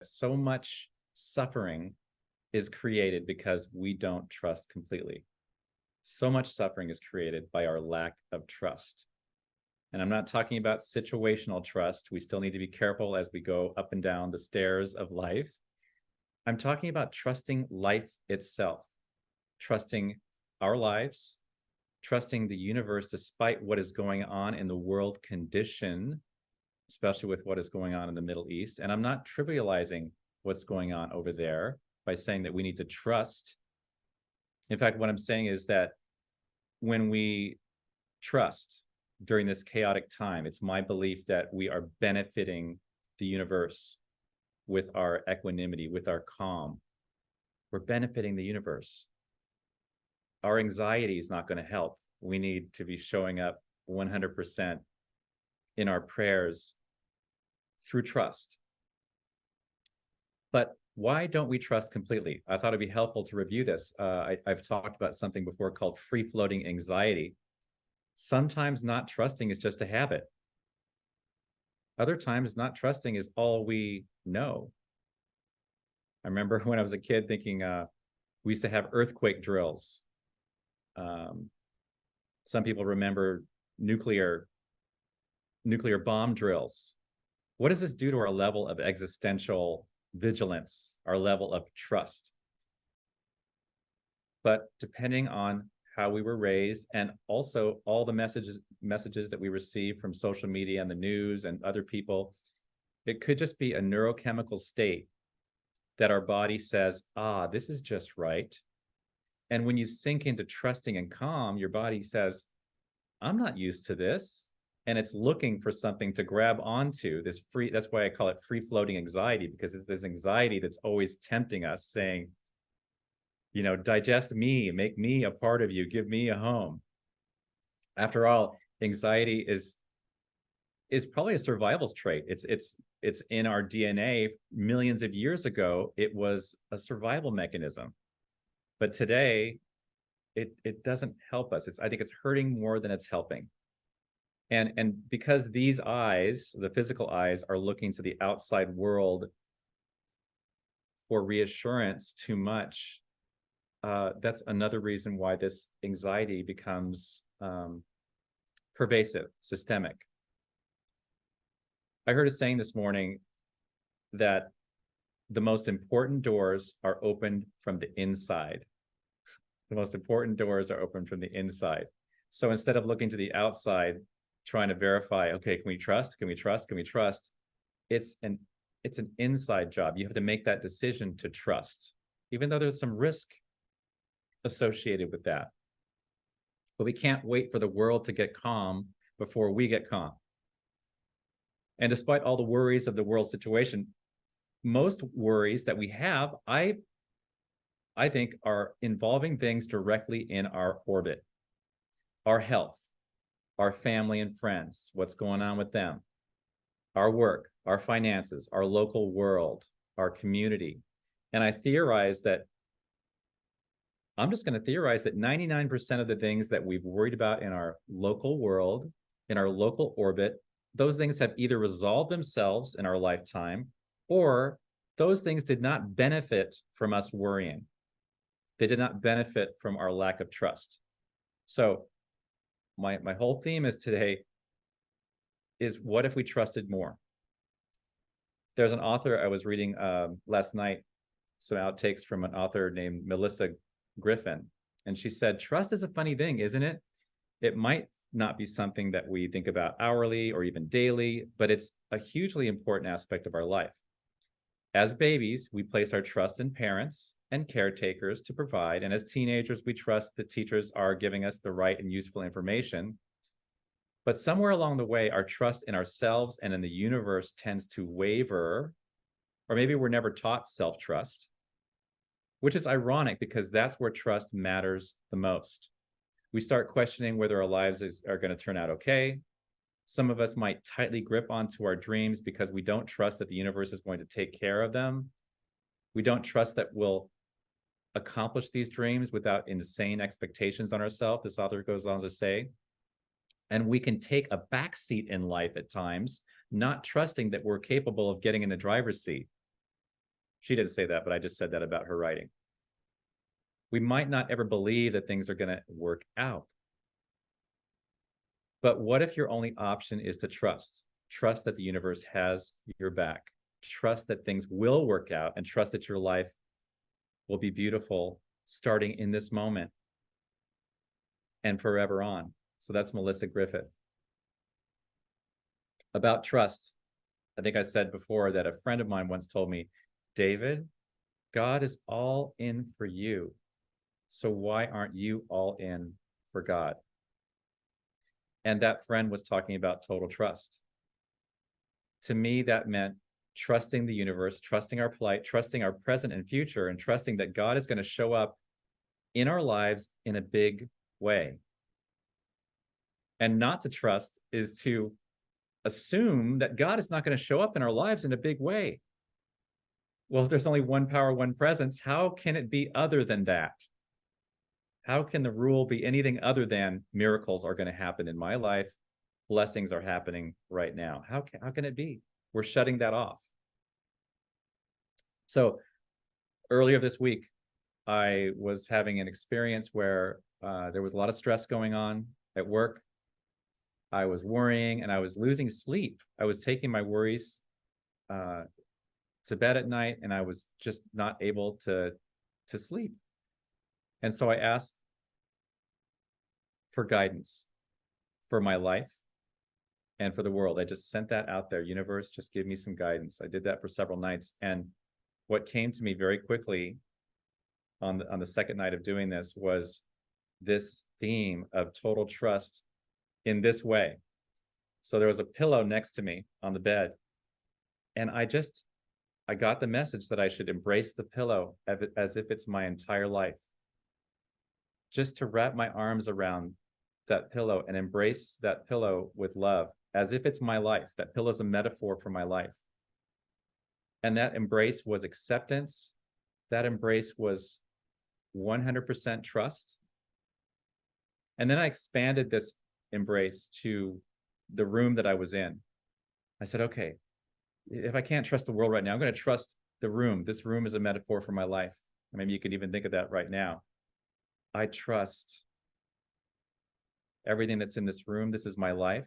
so much suffering is created because we don't trust completely. So much suffering is created by our lack of trust. And I'm not talking about situational trust. We still need to be careful as we go up and down the stairs of life. I'm talking about trusting life itself, trusting our lives, trusting the universe despite what is going on in the world condition, especially with what is going on in the Middle East. And I'm not trivializing what's going on over there by saying that we need to trust. In fact, what I'm saying is that when we trust during this chaotic time, it's my belief that we are benefiting the universe with our equanimity, with our calm. We're benefiting the universe. Our anxiety is not going to help. We need to be showing up 100% in our prayers through trust. But why don't we trust completely? I thought it'd be helpful to review this. I've talked about something before called free-floating anxiety. Sometimes not trusting is just a habit. Other times not trusting is all we know. I remember when I was a kid thinking we used to have earthquake drills. Some people remember nuclear bomb drills. What does this do to our level of existential vigilance, our level of trust? But depending on how we were raised, and also all the messages that we receive from social media and the news and other people, it could just be a neurochemical state that our body says, this is just right. And when you sink into trusting and calm, your body says, I'm not used to this. And it's looking for something to grab onto. That's why I call it free-floating anxiety, because it's this anxiety that's always tempting us, saying, digest me, make me a part of you, give me a home. After all, anxiety is probably a survival trait. It's in our DNA. Millions of years ago, it was a survival mechanism. But today, it doesn't help us. I think it's hurting more than it's helping. And because these eyes, the physical eyes, are looking to the outside world for reassurance too much, that's another reason why this anxiety becomes pervasive, systemic. I heard a saying this morning that the most important doors are opened from the inside. The most important doors are opened from the inside. So instead of looking to the outside, trying to verify, okay, can we trust? Can we trust? Can we trust? It's an inside job. You have to make that decision to trust, even though there's some risk associated with that. But we can't wait for the world to get calm before we get calm. And despite all the worries of the world situation, most worries that we have, I think, are involving things directly in our orbit. Our health, our family and friends, what's going on with them, our work, our finances, our local world, our community. And I'm just going to theorize that 99% of the things that we've worried about in our local world, in our local orbit, those things have either resolved themselves in our lifetime, or those things did not benefit from us worrying. They did not benefit from our lack of trust. So my whole theme is today is, what if we trusted more? There's an author I was reading last night, some outtakes from an author named Melissa Griffin. And she said, trust is a funny thing, isn't it? It might not be something that we think about hourly or even daily, but it's a hugely important aspect of our life. As babies, we place our trust in parents and caretakers to provide. And as teenagers, we trust that teachers are giving us the right and useful information. But somewhere along the way, our trust in ourselves and in the universe tends to waver, or maybe we're never taught self-trust, which is ironic because that's where trust matters the most. We start questioning whether our lives are going to turn out okay. Some of us might tightly grip onto our dreams because we don't trust that the universe is going to take care of them. We don't trust that we'll accomplish these dreams without insane expectations on ourselves, this author goes on to say. And we can take a backseat in life at times, not trusting that we're capable of getting in the driver's seat. She didn't say that, but I just said that about her writing. We might not ever believe that things are going to work out. But what if your only option is to trust? Trust that the universe has your back. Trust that things will work out, and trust that your life will be beautiful starting in this moment and forever on. So that's Melissa Griffith. About trust, I think I said before that a friend of mine once told me, David, God is all in for you. So why aren't you all in for God? And that friend was talking about total trust. To me, that meant trusting the universe, trusting our plight, trusting our present and future, and trusting that God is going to show up in our lives in a big way. And not to trust is to assume that God is not going to show up in our lives in a big way. Well, if there's only one power, one presence, how can it be other than that? How can the rule be anything other than miracles are going to happen in my life? Blessings are happening right now. How can it be? We're shutting that off. So earlier this week, I was having an experience where there was a lot of stress going on at work. I was worrying and I was losing sleep. I was taking my worries to bed at night, and I was just not able to sleep. And so I asked for guidance for my life and for the world. I just sent that out there. Universe, just give me some guidance. I did that for several nights. And what came to me very quickly on the second night of doing this was this theme of total trust in this way. So there was a pillow next to me on the bed. And I got the message that I should embrace the pillow as if it's my entire life. Just to wrap my arms around that pillow and embrace that pillow with love, as if it's my life. That pillow is a metaphor for my life. And that embrace was acceptance. That embrace was 100% trust. And then I expanded this embrace to the room that I was in. I said, okay, if I can't trust the world right now, I'm going to trust the room. This room is a metaphor for my life. Maybe you could even think of that right now. I trust everything that's in this room. This is my life.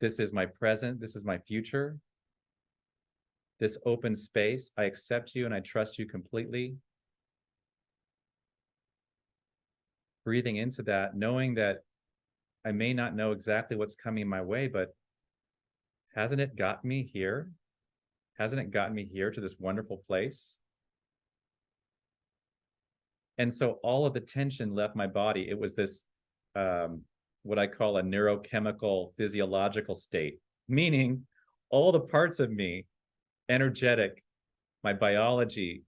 This is my present. This is my future. This open space, I accept you and I trust you completely. Breathing into that, knowing that I may not know exactly what's coming my way, but hasn't it gotten me here? Hasn't it gotten me here to this wonderful place? And so all of the tension left my body. It was this, what I call a neurochemical physiological state, meaning all the parts of me, energetic, my biology,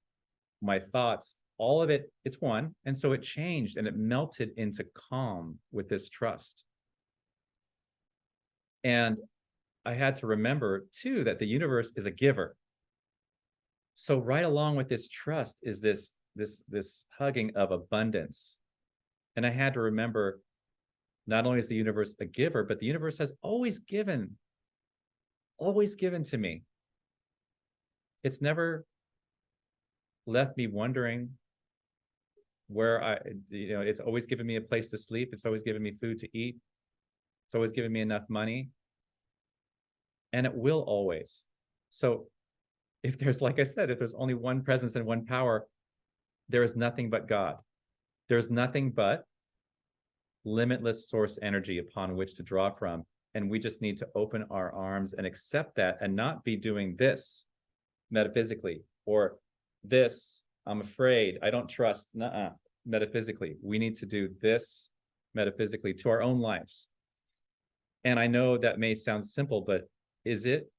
my thoughts, all of it, it's one. And so it changed and it melted into calm with this trust. And I had to remember too that the universe is a giver. So right along with this trust is this hugging of abundance. And I had to remember, not only is the universe a giver, but the universe has always given to me. It's never left me wondering where it's always given me a place to sleep. It's always given me food to eat. It's always given me enough money. And it will always. So if there's, like I said, if there's only one presence and one power, there is nothing but God. There's nothing but limitless source energy upon which to draw from. And we just need to open our arms and accept that and not be doing this metaphysically or this, I'm afraid, I don't trust, metaphysically. We need to do this metaphysically to our own lives. And I know that may sound simple, but is it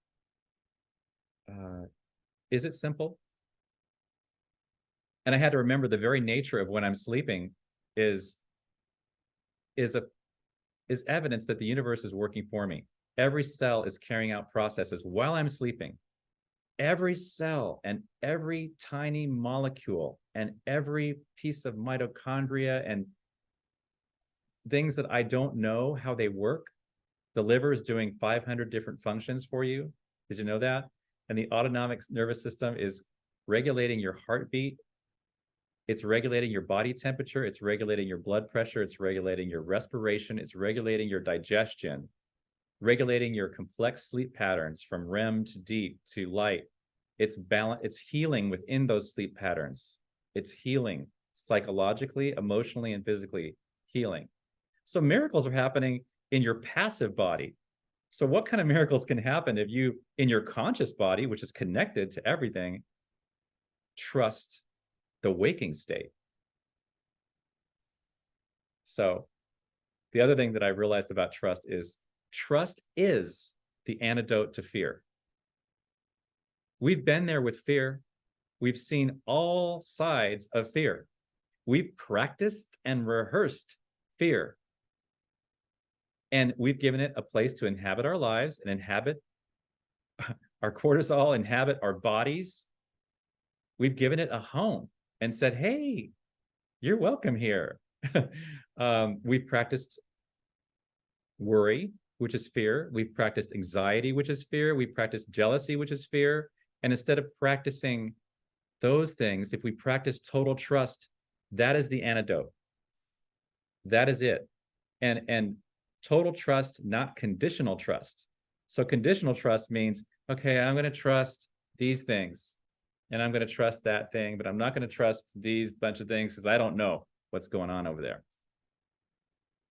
simple? And I had to remember the very nature of when I'm sleeping is evidence that the universe is working for me. Every cell is carrying out processes while I'm sleeping. Every cell and every tiny molecule and every piece of mitochondria and things that I don't know how they work. The liver is doing 500 different functions for you. Did you know that? And the autonomic nervous system is regulating your heartbeat. It's regulating your body temperature. It's regulating your blood pressure. It's regulating your respiration. It's regulating your digestion, regulating your complex sleep patterns from REM to deep to light. It's healing within those sleep patterns. It's healing psychologically, emotionally, and physically healing. So miracles are happening in your passive body. So what kind of miracles can happen if you, in your conscious body, which is connected to everything, trust the waking state? So the other thing that I realized about trust is the antidote to fear. We've been there with fear. We've seen all sides of fear. We've practiced and rehearsed fear. And we've given it a place to inhabit our lives and inhabit our cortisol, inhabit our bodies. We've given it a home and said, hey, you're welcome here. We've practiced worry, which is fear. We've practiced anxiety, which is fear. We've practiced jealousy, which is fear. And instead of practicing those things, if we practice total trust, that is the antidote. That is it. And total trust, not conditional trust. So conditional trust means, okay, I'm going to trust these things and I'm going to trust that thing, but I'm not going to trust these bunch of things because I don't know what's going on over there.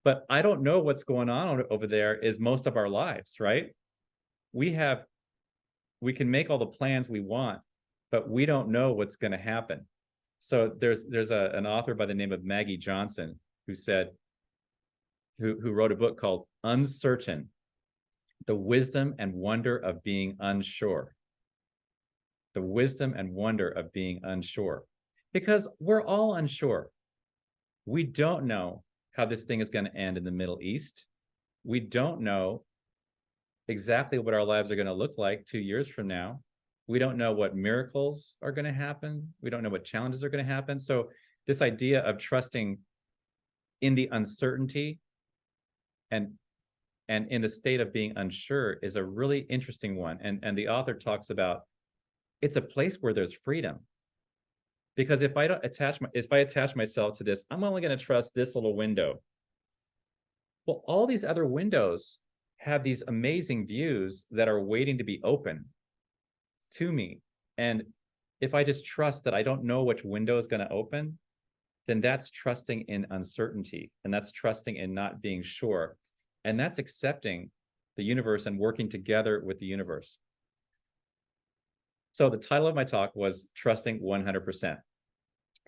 But I don't know what's going on over there is most of our lives, right? We can make all the plans we want, but we don't know what's going to happen. So there's an author by the name of Maggie Johnson who wrote a book called Uncertain: The Wisdom and Wonder of Being Unsure. The wisdom and wonder of being unsure. Because we're all unsure. We don't know how this thing is going to end in the Middle East. We don't know exactly what our lives are going to look like 2 years from now. We don't know what miracles are going to happen. We don't know what challenges are going to happen. So this idea of trusting in the uncertainty and in the state of being unsure is a really interesting one. And the author talks about it's a place where there's freedom. Because if I attach myself to this, I'm only going to trust this little window. Well, all these other windows have these amazing views that are waiting to be open to me. And if I just trust that I don't know which window is going to open, then that's trusting in uncertainty. And that's trusting in not being sure. And that's accepting the universe and working together with the universe. So the title of my talk was Trusting 100%.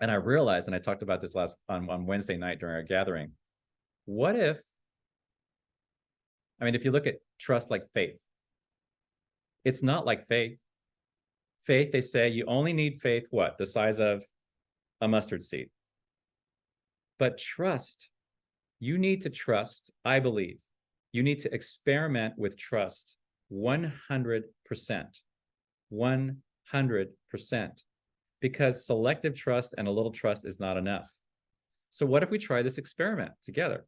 And I realized, and I talked about this on Wednesday night during our gathering, what if you look at trust like faith, it's not like faith. Faith, they say you only need faith, what? The size of a mustard seed. But trust, you need to trust, I believe. You need to experiment with trust 100%. 100%. Because selective trust and a little trust is not enough. So what if we try this experiment together?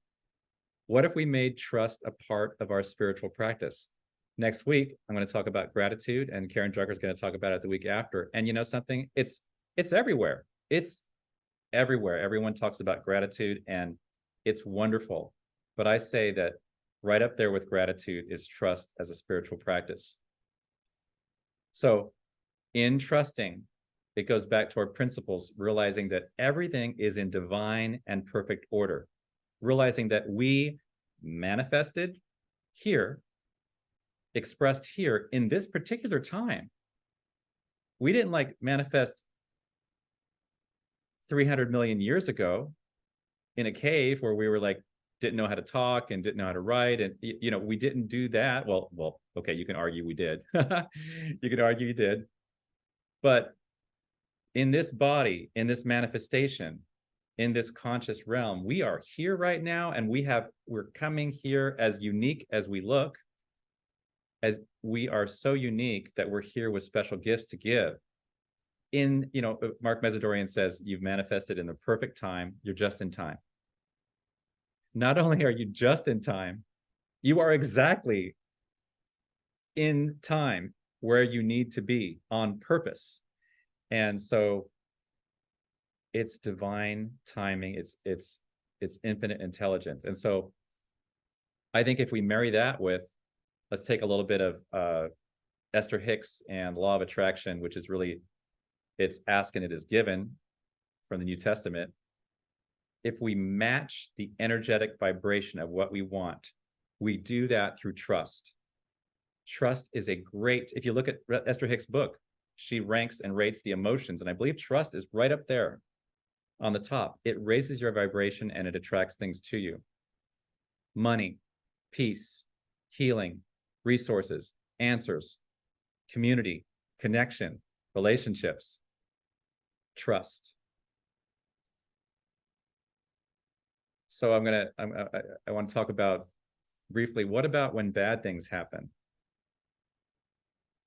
What if we made trust a part of our spiritual practice? Next week, I'm going to talk about gratitude, and Karen Drucker is going to talk about it the week after. And you know something? It's everywhere. It's everywhere. Everyone talks about gratitude, and it's wonderful. But I say that right up there with gratitude is trust as a spiritual practice. So in trusting, it goes back to our principles, realizing that everything is in divine and perfect order, realizing that we manifested here, expressed here in this particular time. We didn't manifest 300 million years ago in a cave where we were didn't know how to talk and didn't know how to write. And, we didn't do that. Well, okay, you can argue we did. You can argue you did. But in this body, in this manifestation, in this conscious realm, we are here right now, and we're coming here as unique as we look, as we are so unique that we're here with special gifts to give. Mark Mesidorian says, you've manifested in the perfect time, you're just in time. Not only are you just in time, you are exactly in time. where you need to be on purpose. And so it's divine timing, it's infinite intelligence. And so I think if we marry that with, let's take a little bit of Esther Hicks and law of attraction, which is really, it's ask and it is given from the New Testament. If we match the energetic vibration of what we want, we do that through trust. Trust is a great, if you look at Esther Hicks' book, she ranks and rates the emotions, and I believe trust is right up there on the top. It raises your vibration and it attracts things to you. Money, peace, healing, resources, answers, community, connection, relationships, trust. So I want to talk about briefly, what about when bad things happen?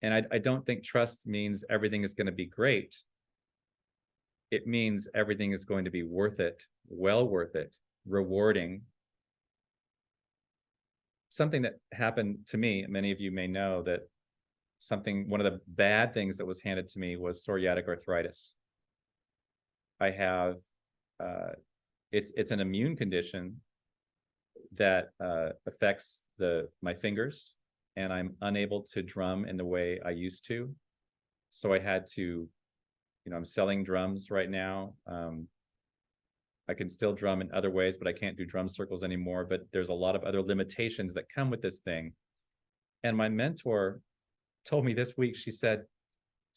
And I don't think trust means everything is going to be great. It means everything is going to be worth it, well worth it, rewarding. Something that happened to me, many of you may know that one of the bad things that was handed to me was psoriatic arthritis. I have, it's an immune condition that affects my fingers, and I'm unable to drum in the way I used to. So I had to, I'm selling drums right now. I can still drum in other ways, but I can't do drum circles anymore. But there's a lot of other limitations that come with this thing. And my mentor told me this week, she said,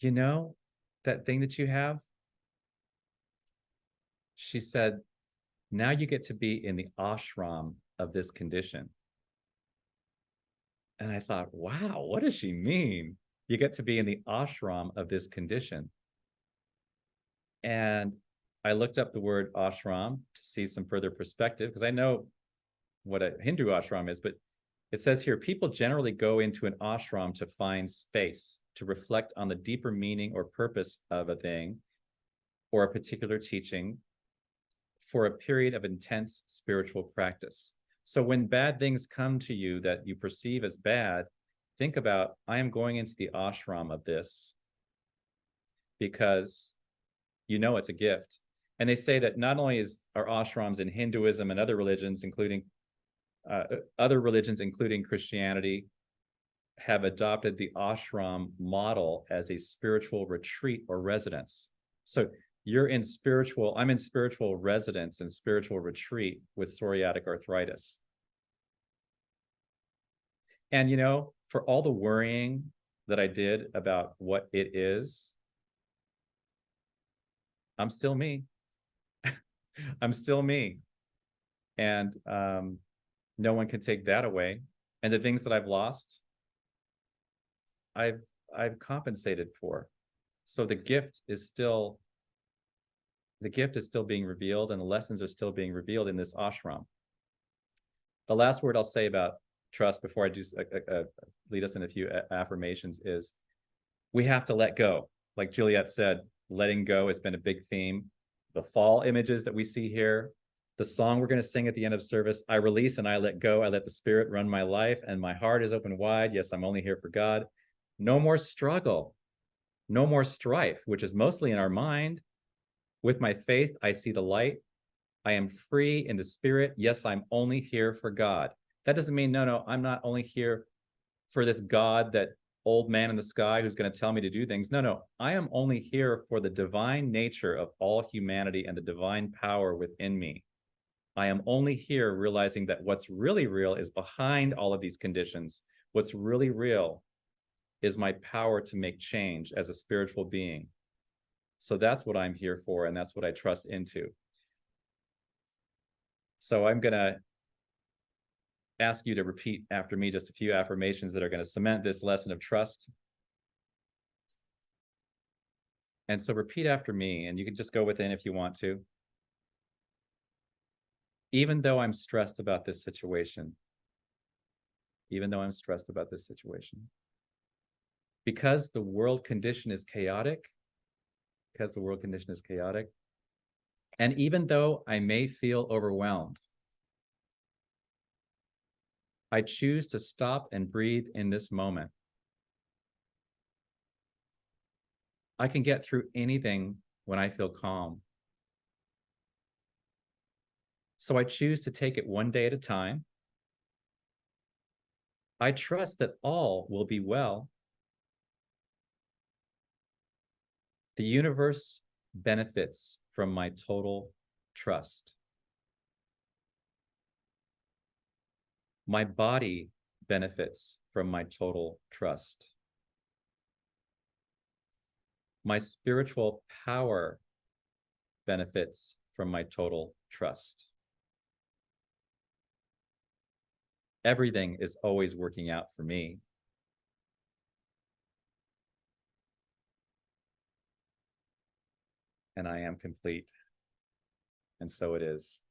that thing that you have, she said, now you get to be in the ashram of this condition. And I thought, wow, what does she mean? You get to be in the ashram of this condition. And I looked up the word ashram to see some further perspective, because I know what a Hindu ashram is, but it says here, people generally go into an ashram to find space, to reflect on the deeper meaning or purpose of a thing or a particular teaching for a period of intense spiritual practice. So when bad things come to you that you perceive as bad, think about, I am going into the ashram of this because it's a gift. And they say that not only are ashrams in Hinduism and other religions, including Christianity, have adopted the ashram model as a spiritual retreat or residence. So I'm in spiritual residence and spiritual retreat with psoriatic arthritis. And, for all the worrying that I did about what it is, I'm still me. I'm still me. And no one can take that away. And the things that I've lost, I've compensated for. So the gift is still being revealed, and the lessons are still being revealed in this ashram. The last word I'll say about trust before I do lead us in a few affirmations is we have to let go. Like Juliet said, letting go has been a big theme. The fall images that we see here, the song we're going to sing at the end of service, I release and I let go. I let the Spirit run my life, and my heart is open wide. Yes, I'm only here for God. No more struggle. No more strife, which is mostly in our mind. With my faith, I see the light. I am free in the Spirit. Yes, I'm only here for God. That doesn't mean, no, I'm not only here for this God, that old man in the sky who's going to tell me to do things. No, I am only here for the divine nature of all humanity and the divine power within me. I am only here realizing that what's really real is behind all of these conditions. What's really real is my power to make change as a spiritual being. So that's what I'm here for, and that's what I trust into. So I'm going to ask you to repeat after me just a few affirmations that are going to cement this lesson of trust. And so repeat after me, and you can just go within if you want to. Even though I'm stressed about this situation, because the world condition is chaotic, and even though I may feel overwhelmed, I choose to stop and breathe in this moment. I can get through anything when I feel calm. So I choose to take it one day at a time. I trust that all will be well. The universe benefits from my total trust. My body benefits from my total trust. My spiritual power benefits from my total trust. Everything is always working out for me. And I am complete. And so it is.